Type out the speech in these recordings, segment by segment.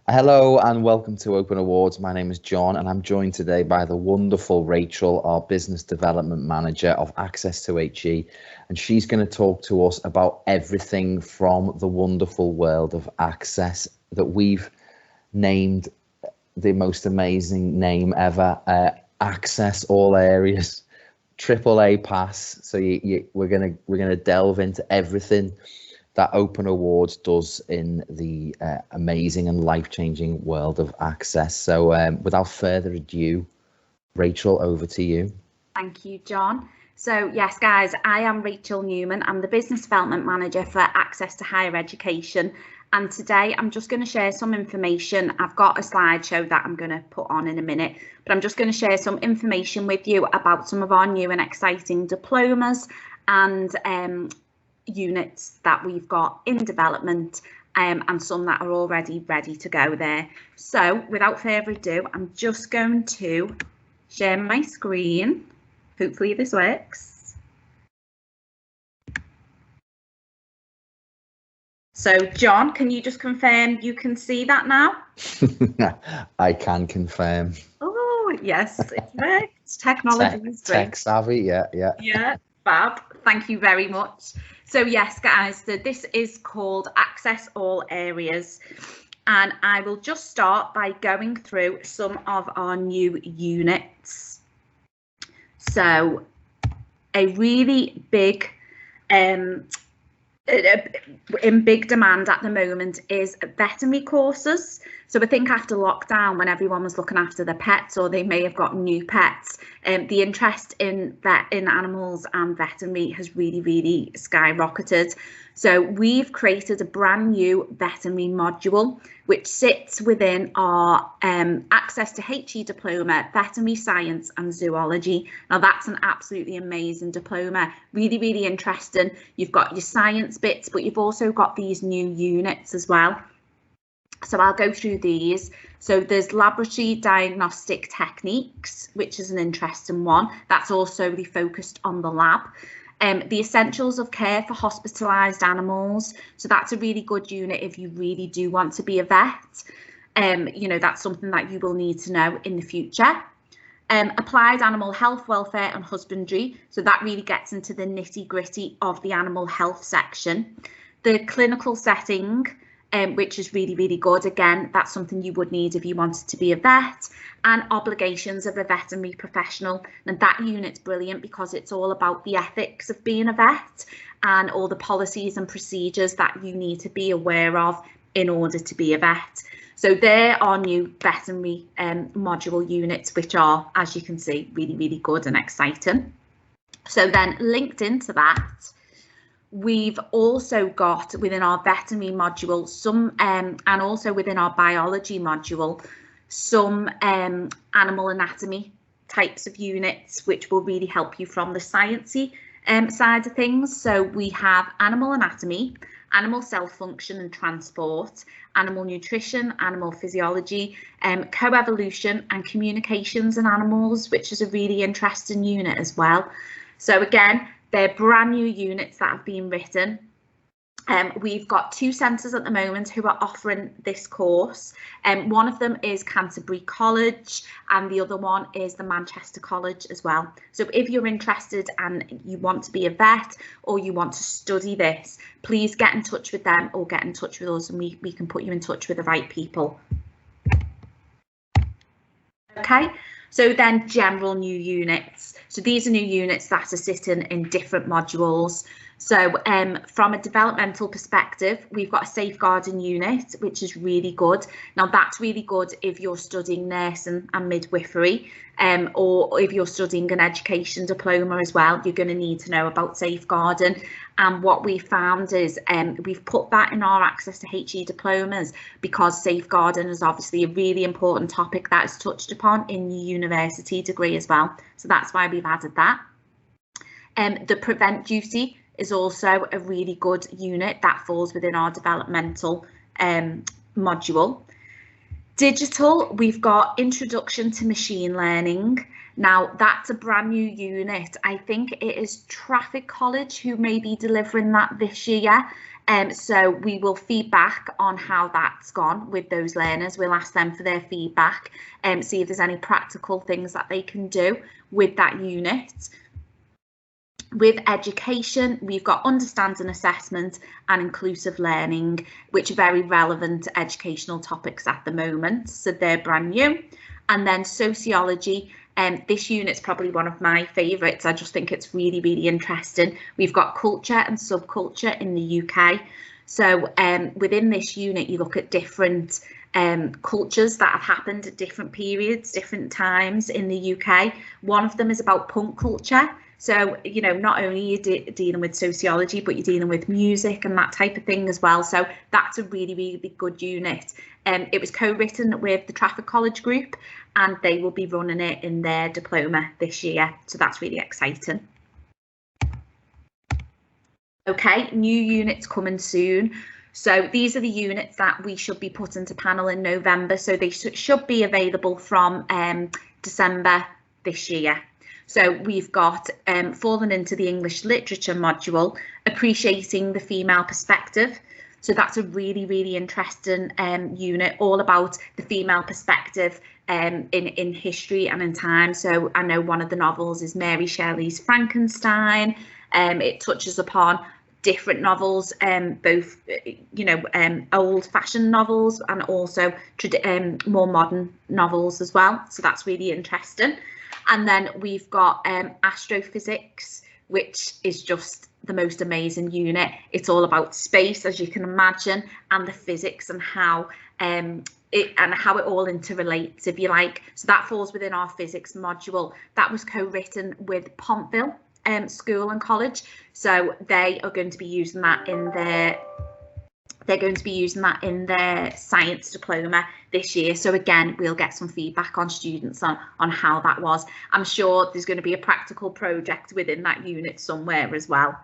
Hello and welcome to Open Awards. My name is John and I'm joined today by the wonderful Rachel, our Business Development Manager of Access to HE, and she's going to talk to us about everything from the wonderful world of Access that we've named the most amazing name ever, Access All Areas, AAA Pass. So we're gonna delve into everything that Open Awards does in the amazing and life-changing world of Access. So without further ado, Rachel, over to you. Thank you, John. So yes, guys, I am Rachel Newman. I'm the Business Development Manager for Access to Higher Education. And today I'm just going to share some information. I've got a slideshow that I'm going to put on in a minute, but I'm just going to share some information with you about some of our new and exciting diplomas and units that we've got in development and some that are already ready to go there. So without further ado, I'm just going to share my screen. Hopefully this works. So John, can you just confirm you can see that now? I can confirm. Oh yes, it works. Technology is great. Tech savvy, yeah. Yeah, fab. Thank you very much. So yes, guys, so this is called Access All Areas. And I will just start by going through some of our new units. So a really big, in big demand at the moment is veterinary courses. So I think after lockdown, when everyone was looking after their pets, or they may have got new pets, the interest in animals and veterinary has really skyrocketed. So we've created a brand new veterinary module which sits within our Access to HE diploma, veterinary science and zoology. Now that's an absolutely amazing diploma, really interesting. You've got your science bits, but you've also got these new units as well. So I'll go through these. So there's laboratory diagnostic techniques, which is an interesting one. That's also really focused on the lab. The essentials of care for hospitalised animals. So that's a really good unit if you really do want to be a vet. You know, that's something that you will need to know in the future. Applied animal health, welfare and husbandry. So that really gets into the nitty-gritty of the animal health section. The clinical setting, which is really good. Again, that's something you would need if you wanted to be a vet. And obligations of a veterinary professional. And that unit's brilliant because it's all about the ethics of being a vet and all the policies and procedures that you need to be aware of in order to be a vet. So there are new veterinary module units, which are, as you can see, really good and exciting. So then linked into that, we've also got within our veterinary module some, and also within our biology module, some animal anatomy types of units, which will really help you from the sciencey side of things. So we have animal anatomy, animal cell function and transport, animal nutrition, animal physiology, coevolution and communications in animals, which is a really interesting unit as well. So again, they're brand new units that have been written. We've got 2 centres at the moment who are offering this course. One of them is Canterbury College and the other one is the Manchester College as well. So if you're interested and you want to be a vet or you want to study this, please get in touch with them or get in touch with us and we can put you in touch with the right people. Okay, so then general new units. So these are new units that are sitting in different modules. So from a developmental perspective, we've got a safeguarding unit, which is really good. Now that's really good if you're studying nursing and midwifery, or if you're studying an education diploma as well, you're going to need to know about safeguarding. And what we found is we've put that in our Access to HE diplomas because safeguarding is obviously a really important topic that is touched upon in your university degree as well. So that's why we've added that. The prevent duty is also a really good unit that falls within our developmental module. Digital, we've got Introduction to Machine Learning. Now, that's a brand new unit. I think it is Traffic College who may be delivering that this year. So we will feed back on how that's gone with those learners. We'll ask them for their feedback and see if there's any practical things that they can do with that unit. With education, we've got understanding assessment and inclusive learning, which are very relevant to educational topics at the moment. So they're brand new. And then sociology. This unit's probably one of my favourites. I just think it's really, really interesting. We've got culture and subculture in the UK. So within this unit, you look at different cultures that have happened at different periods, different times in the UK. One of them is about punk culture. So, you know, not only are you dealing with sociology, but you're dealing with music and that type of thing as well. So that's a really, really good unit. It was co-written with the Traffic College group, and they will be running it in their diploma this year. So that's really exciting. Okay, new units coming soon. So these are the units that we should be putting to panel in November. So they should be available from December this year. So we've got fallen into the English literature module, appreciating the female perspective. So that's a really, really interesting unit, all about the female perspective in history and in time. So I know one of the novels is Mary Shelley's Frankenstein. It touches upon different novels, both, you know, old-fashioned novels and also more modern novels as well. So that's really interesting. And then we've got astrophysics, which is just the most amazing unit. It's all about space, as you can imagine, and the physics and how it all interrelates, if you like. So that falls within our physics module. That was co-written with Pontville School and College. So they are going to be using that in their science diploma this year. So again, we'll get some feedback on students on how that was. I'm sure there's going to be a practical project within that unit somewhere as well.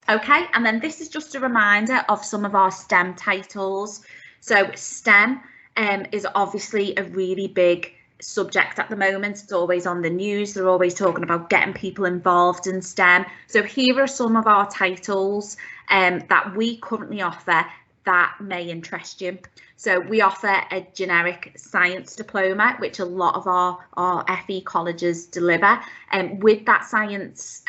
Okay, and then this is just a reminder of some of our STEM titles. So STEM is obviously a really big subject at the moment. It's always on the news. They're always talking about getting people involved in STEM. So here are some of our titles that we currently offer that may interest you. So we offer a generic science diploma, which a lot of our FE colleges deliver. And with that science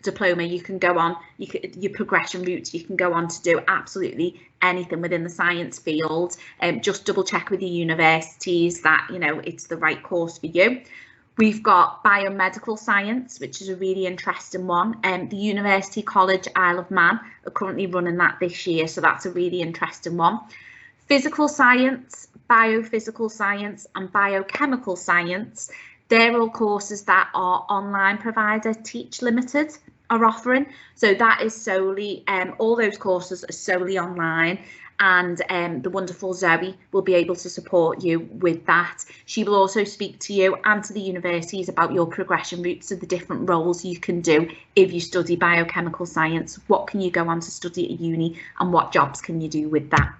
diploma, you can go on, your progression routes, you can go on to do absolutely anything within the science field. Just double check with the universities that, you know, it's the right course for you. We've got biomedical science, which is a really interesting one. The University College Isle of Man are currently running that this year, so that's a really interesting one. Physical science, biophysical science and biochemical science, they're all courses that our online provider Teach Limited are offering. So that is solely, all those courses are solely online, and the wonderful Zoe will be able to support you with that. She will also speak to you and to the universities about your progression routes of the different roles you can do if you study biochemical science. What can you go on to study at uni and what jobs can you do with that?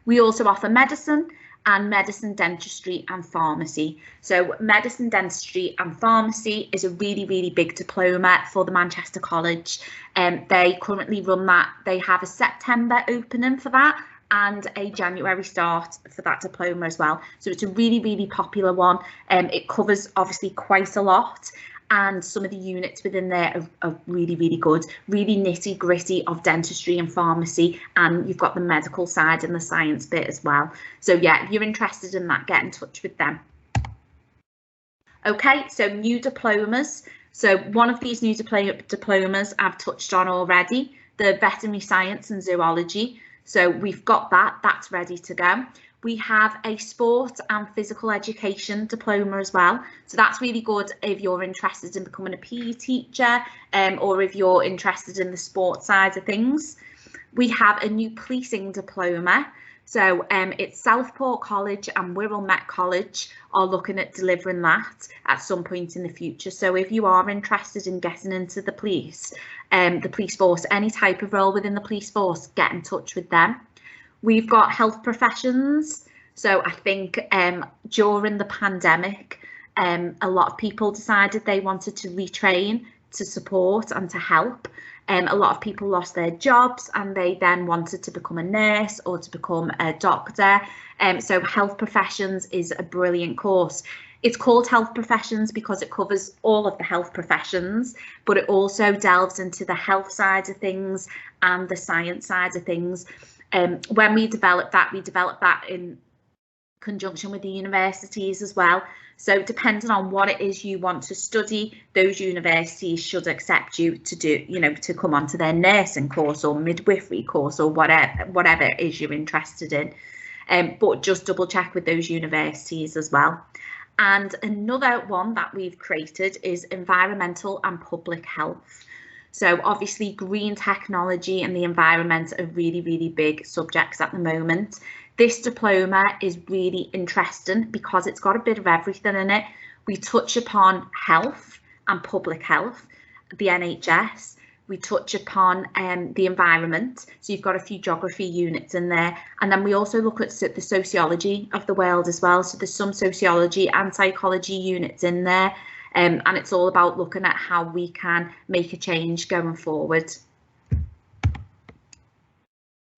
We also offer medicine and medicine, dentistry and pharmacy. So medicine, dentistry and pharmacy is a really, really big diploma for the Manchester College. They currently run that. They have a September opening for that and a January start for that diploma as well. So it's a really, really popular one. It covers obviously quite a lot, and some of the units within there are really, really good, really nitty gritty of dentistry and pharmacy, and you've got the medical side and the science bit as well. So yeah, if you're interested in that, get in touch with them. Okay, so new diplomas. So one of these new diplomas I've touched on already, the veterinary science and zoology. So we've got that, that's ready to go. We have a sport and physical education diploma as well. So that's really good if you're interested in becoming a PE teacher, or if you're interested in the sport side of things. We have a new policing diploma. So it's Southport College and Wirral Met College are looking at delivering that at some point in the future. So if you are interested in getting into the police force, any type of role within the police force, get in touch with them. We've got health professions. So I think during the pandemic, a lot of people decided they wanted to retrain to support and to help. A lot of people lost their jobs and they then wanted to become a nurse or to become a doctor. So health professions is a brilliant course. It's called health professions because it covers all of the health professions, but it also delves into the health side of things and the science side of things. When we developed that in conjunction with the universities as well. So depending on what it is you want to study, those universities should accept you to do, to come onto their nursing course or midwifery course or whatever it is you're interested in. But just double check with those universities as well. And another one that we've created is environmental and public health. So obviously green technology and the environment are really, really big subjects at the moment. This diploma is really interesting because it's got a bit of everything in it. We touch upon health and public health, the NHS. We touch upon the environment. So you've got a few geography units in there. And then we also look at the sociology of the world as well. So there's some sociology and psychology units in there. And it's all about looking at how we can make a change going forward.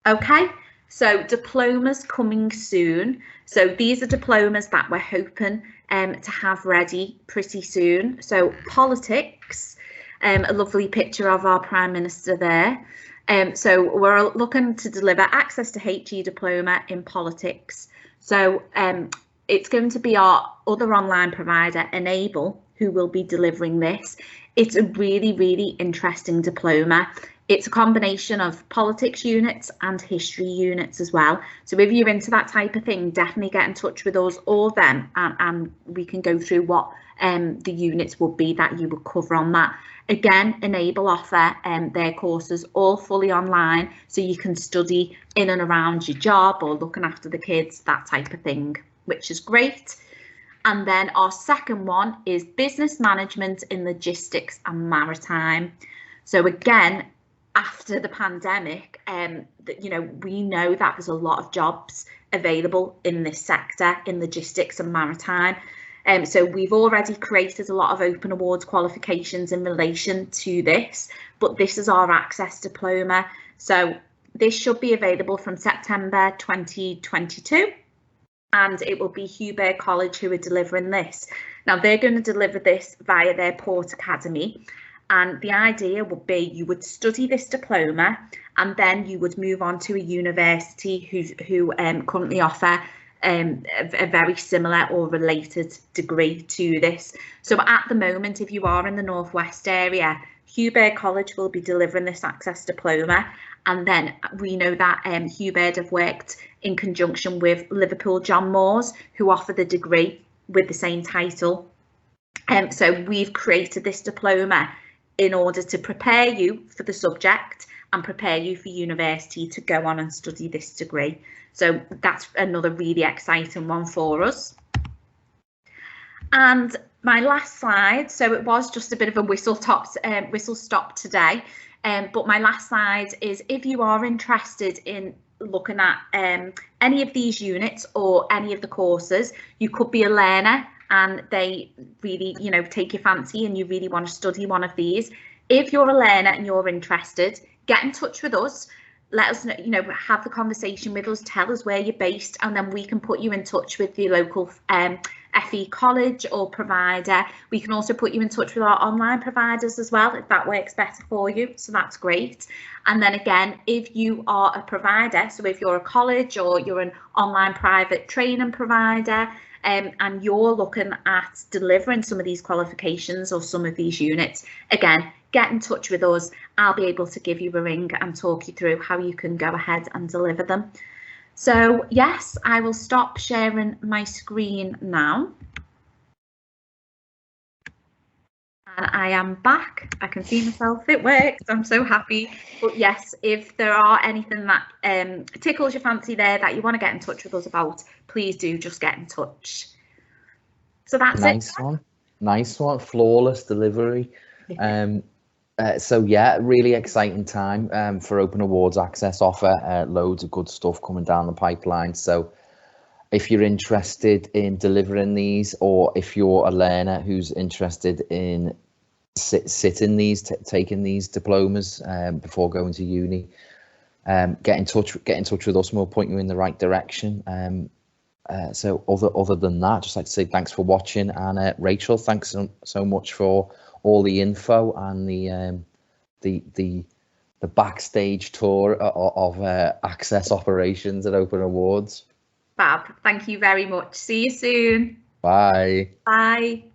Okay. So diplomas coming soon. So these are diplomas that we're hoping to have ready pretty soon. So politics, a lovely picture of our Prime Minister there. So we're looking to deliver access to HE diploma in politics. So it's going to be our other online provider, Enable, who will be delivering this. It's a really, really interesting diploma. It's a combination of politics units and history units as well. So if you're into that type of thing, definitely get in touch with us or them, and we can go through what the units would be that you would cover on that. Again, Enable offer their courses all fully online, so you can study in and around your job or looking after the kids, that type of thing, which is great. And then our second one is business management in logistics and maritime. So again, after the pandemic, we know that there's a lot of jobs available in this sector, in logistics and maritime. So we've already created a lot of open awards qualifications in relation to this, but this is our access diploma. So this should be available from September 2022. And it will be Hubert College who are delivering this. Now they're going to deliver this via their Port Academy. And the idea would be you would study this diploma and then you would move on to a university who currently offer a very similar or related degree to this. So at the moment, if you are in the Northwest area, Hubert College will be delivering this access diploma. And then we know that Hubert have worked in conjunction with Liverpool John Moores, who offer the degree with the same title. So we've created this diploma in order to prepare you for the subject and prepare you for university to go on and study this degree. So that's another really exciting one for us. And my last slide, so it was just a bit of a whistle stop today, but my last slide is if you are interested in looking at any of these units or any of the courses, you could be a learner and they really, take your fancy and you really want to study one of these. If you're a learner and you're interested, get in touch with us. Let us know, have the conversation with us, tell us where you're based, and then we can put you in touch with the local FE college or provider. We can also put you in touch with our online providers as well, if that works better for you. So that's great. And then again, if you are a provider, so if you're a college or you're an online private training provider, and you're looking at delivering some of these qualifications or some of these units, again, get in touch with us. I'll be able to give you a ring and talk you through how you can go ahead and deliver them. So yes, I will stop sharing my screen now. And I am back. I can see myself. It works. I'm so happy. But yes, if there are anything that tickles your fancy there that you want to get in touch with us about, please do just get in touch. So that's nice it. Nice one. Flawless delivery. So yeah, really exciting time for Open Awards Access offer. Loads of good stuff coming down the pipeline. So if you're interested in delivering these, or if you're a learner who's interested in sitting these, taking these diplomas before going to uni, get in touch with us and we'll point you in the right direction. So other than that, just like to say thanks for watching, and Rachel, thanks so much for all the info and the backstage tour of access operations at Open Awards. Fab, thank you very much. See you soon. Bye. Bye.